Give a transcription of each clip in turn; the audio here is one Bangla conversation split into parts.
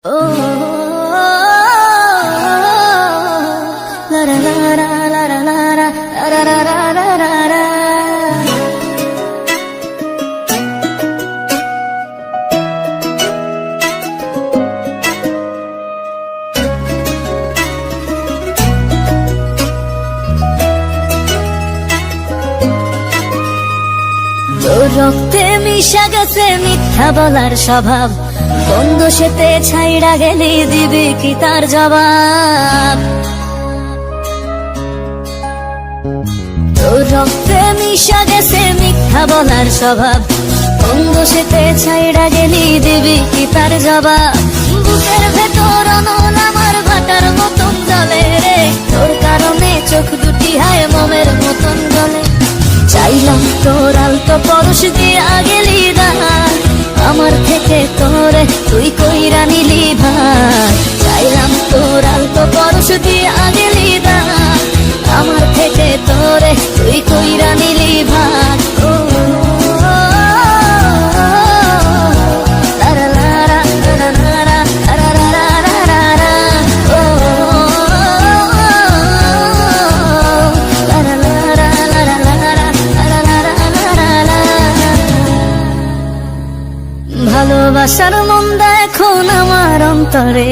রক্তে মিশা গেছে মিথ্যা বলার স্বভাব, বন্ধ সেতে ছাইড়া গেলে দিবে কি তার জবাব? তোর রক্তে মিশা গেছে মিথ্যা বলার স্বভাব, বন্ধ সেতে ছাইড়া গেলে দিবে কি তার জবাব? বুকের ভেতর অনল আমার ভাটার মতন জলে রে, তোর কারণে চোখ দুটি হায় মোমের মতন জলে। চাইলাম তোর আলতো পরশ দিয়া গেলি দান, আমার থেকে তোরে তুই কইরা নিলি ভাই। চাইলাম তোর আলতো পরশ দিয়া গেলি দান, আমার থেকে তোরে তুই কইরা নিলি ভাই। ভালোবাসার মন্দা এখন আমার অন্তরে,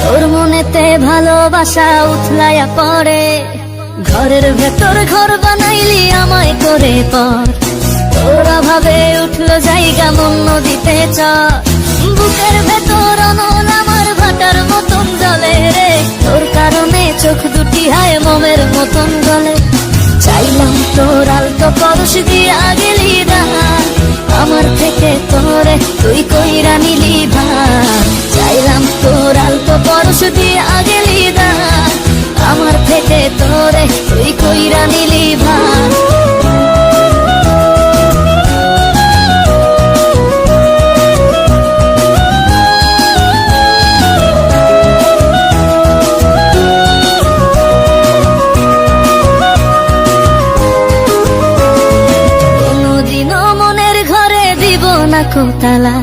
তোর মনেতে ভালোবাসা উথলাইয়া পড়ে। ঘরের ভেতর ঘর বানাইলি আমায় করে পর, তোর অভাবে উঠলো জায়গা মন নদীতে চর। বুকের ভেতর অনল আমার ভাটার মতন জলে রে, তোর কারণে চোখ দুটি হায় মোমের মতন জলে। চাইলাম তোর আলতো পরশ দিয়া গেলি দান, আমার থেকে তোরে তুই কইরা নিলি ভাই। চাইলাম তোর আলতো পরশ দিয়া গেলি দান, আমার থেকে তোরে তুই কইরা নিলি ভাই। কোতালা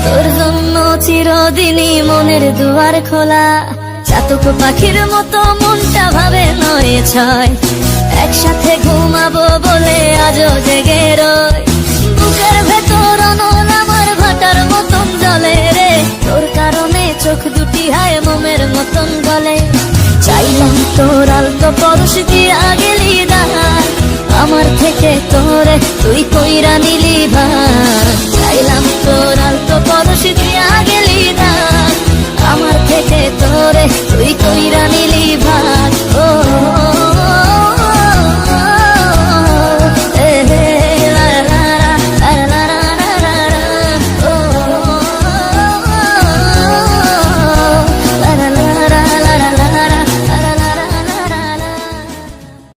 তোর জন্য চিরদিনই মনের দুয়ার খোলা। চাতক পাখির মতো মনটা ভাবে নয় ছয়, একসাথে ঘুমাবো বলে আজও জেগে রয়। বুকের ভেতর অনল আমার ভাটার মতন জলে রে, তোর কারণে চোখ দুটি হায় মোমের মতন গলে। চাইলাম তোর আলতো পরশ দিয়া গেলি দান, আমার থেকে তোরে তুই কইরা নিলি ভাই। চাইলাম তোর আলতো পরশ দিয়া